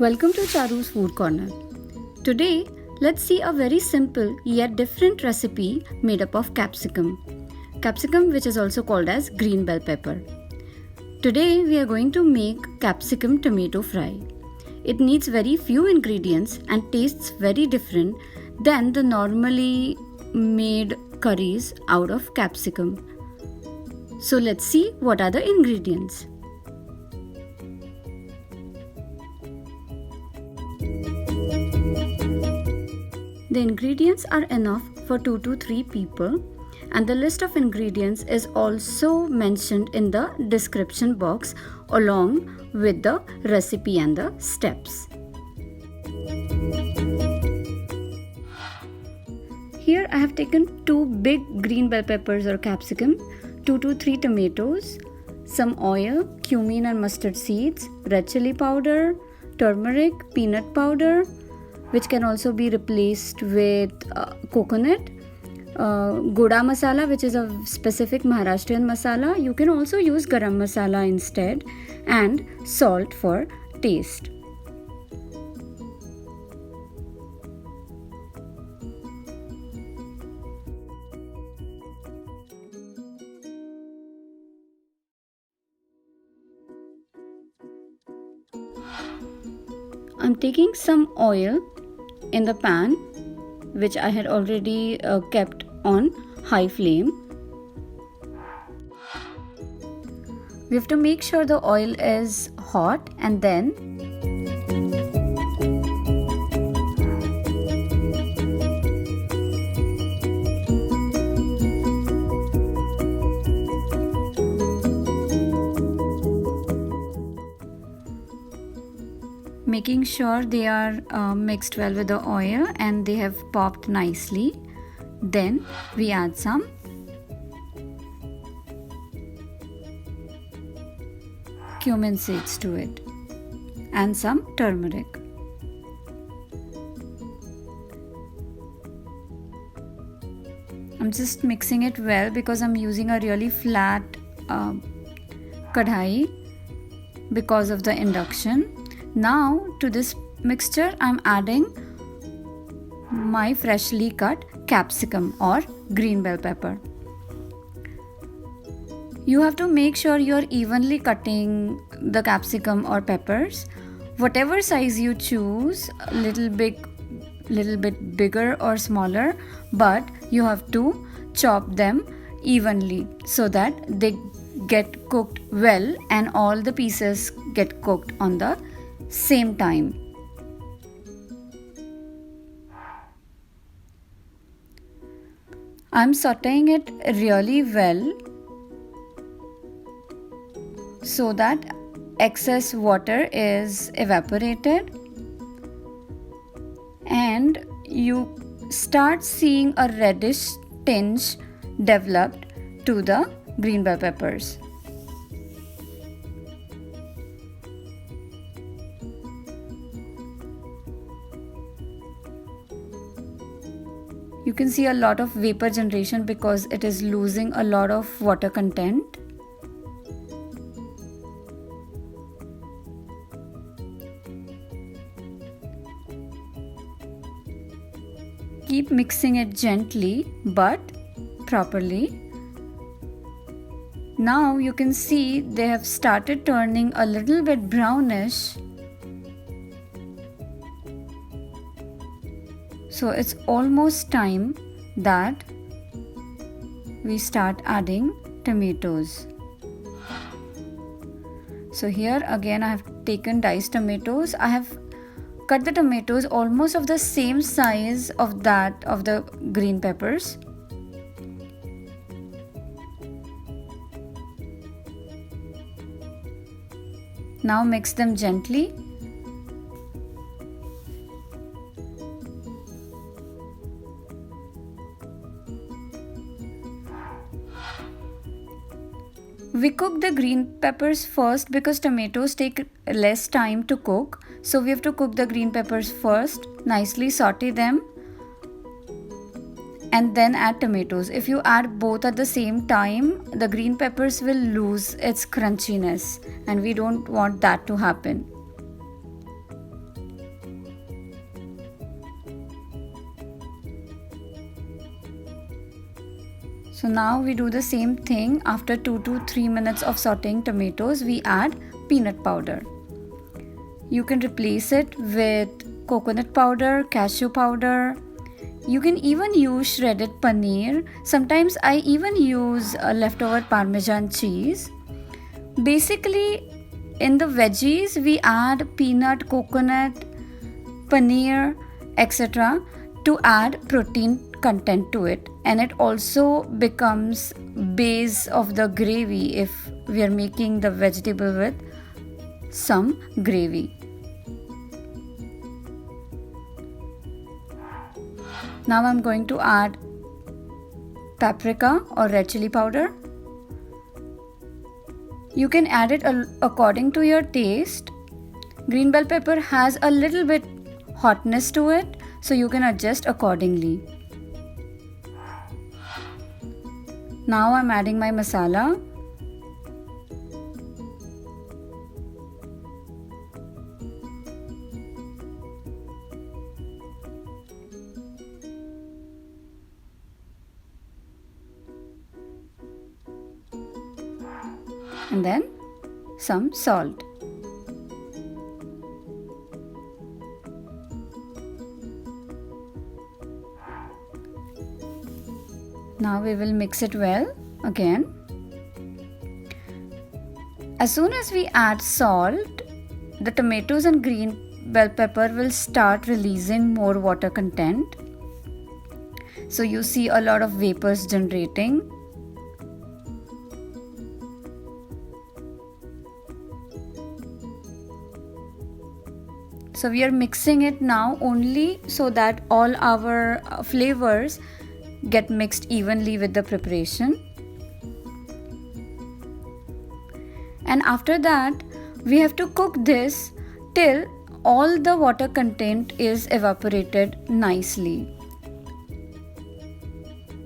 Welcome to Charu's Food Corner. Today, let's see a very simple yet different recipe made up of capsicum. Capsicum, which is also called as green bell pepper. Today, we are going to make capsicum tomato fry. It needs very few ingredients and tastes very different than the normally made curries out of capsicum. So let's see what are the ingredients. The ingredients are enough for 2 to 3 people, and the list of ingredients is also mentioned in the description box along with the recipe and the steps. Here I have taken 2 big green bell peppers or capsicum, 2 to 3 tomatoes, some oil, cumin and mustard seeds, red chili powder, turmeric, peanut powder, which can also be replaced with coconut, goda masala, which is a specific Maharashtrian masala. You can also use garam masala instead, and salt for taste. I'm taking some oil in the pan, which I had already kept on high flame. We have to make sure the oil is hot, and then making sure they are mixed well with the oil and they have popped nicely. Then we add some cumin seeds to it and some turmeric. I'm just mixing it well because I'm using a really flat kadhai because of the induction. Now to this mixture I'm adding my freshly cut capsicum or green bell pepper. You have to make sure you're evenly cutting the capsicum or peppers. Whatever size you choose, a little bit bigger or smaller, but you have to chop them evenly so that they get cooked well and all the pieces get cooked on the same time. I'm sauteing it really well so that excess water is evaporated and you start seeing a reddish tinge developed to the green bell peppers. You can see a lot of vapor generation because it is losing a lot of water content. Keep mixing it gently but properly. Now you can see they have started turning a little bit brownish. So it's almost time that we start adding tomatoes. So here again I have taken diced tomatoes. I have cut the tomatoes almost of the same size of that of the green peppers. Now mix them gently. We cook the green peppers first because tomatoes take less time to cook. So we have to cook the green peppers first, nicely saute them and then add tomatoes. If you add both at the same time, the green peppers will lose its crunchiness and we don't want that to happen. So now we do the same thing. After 2 to 3 minutes of sauteing tomatoes, we add peanut powder. You can replace it with coconut powder, cashew powder. You can even use shredded paneer. Sometimes I even use leftover Parmesan cheese. Basically, in the veggies, we add peanut, coconut, paneer, etc. to add protein content to it, and it also becomes base of the gravy if we are making the vegetable with some gravy. Now I'm going to add paprika or red chili powder. You can add it according to your taste. Green bell pepper has a little bit hotness to it, so you can adjust accordingly. Now I'm adding my masala. And then some salt. Now we will mix it well again. As soon as we add salt, the tomatoes and green bell pepper will start releasing more water content. So you see a lot of vapors generating. So we are mixing it now only so that all our flavors get mixed evenly with the preparation. And after that, we have to cook this till all the water content is evaporated nicely.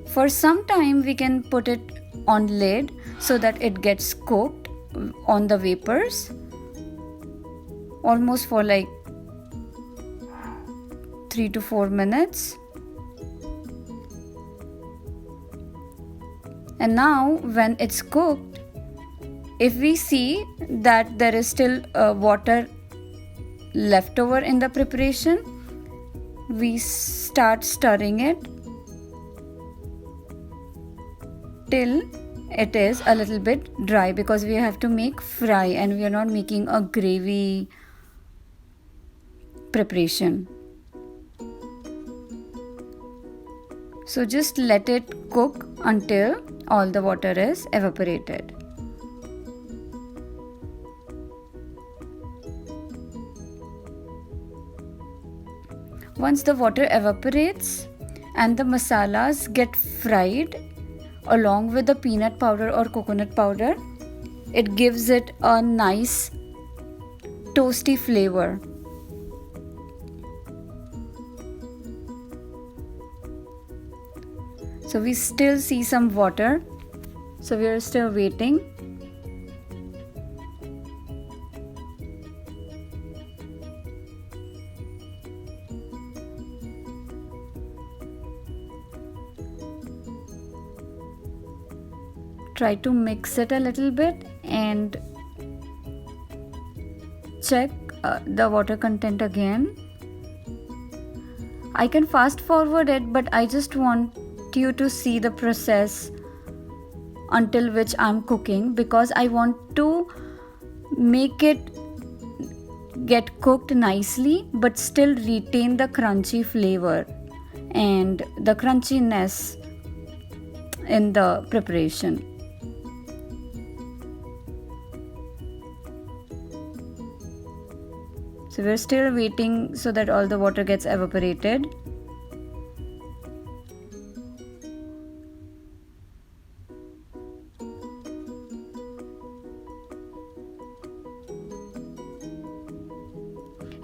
For some time we can put it on lid so that it gets cooked on the vapors, almost for like 3 to 4 minutes. And now when it's cooked, if we see that there is still water left over in the preparation, we start stirring it till it is a little bit dry, because we have to make fry and we are not making a gravy preparation. So just let it cook until all the water is evaporated. Once the water evaporates and the masalas get fried along with the peanut powder or coconut powder, it gives it a nice toasty flavor. So we still see some water, so we are still waiting. Try to mix it a little bit and check the water content again. I can fast forward it, but I just want you to see the process until which I'm cooking, because I want to make it get cooked nicely but still retain the crunchy flavor and the crunchiness in the preparation. So we're still waiting so that all the water gets evaporated.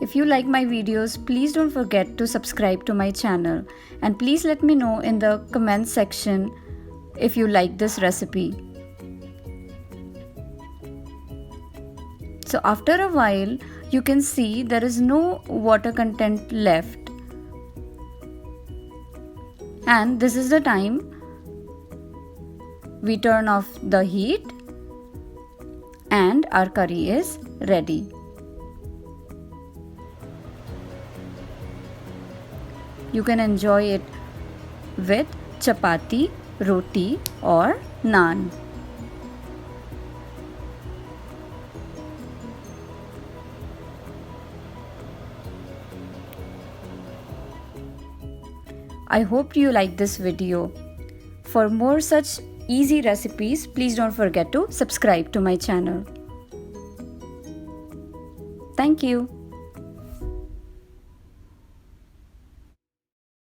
If you like my videos, please don't forget to subscribe to my channel, and please let me know in the comment section if you like this recipe. So after a while, you can see there is no water content left, and this is the time We turn off the heat and our curry is ready. You can enjoy it with chapati, roti or naan. I hope you like this video. For more such easy recipes, please don't forget to subscribe to my channel. Thank you.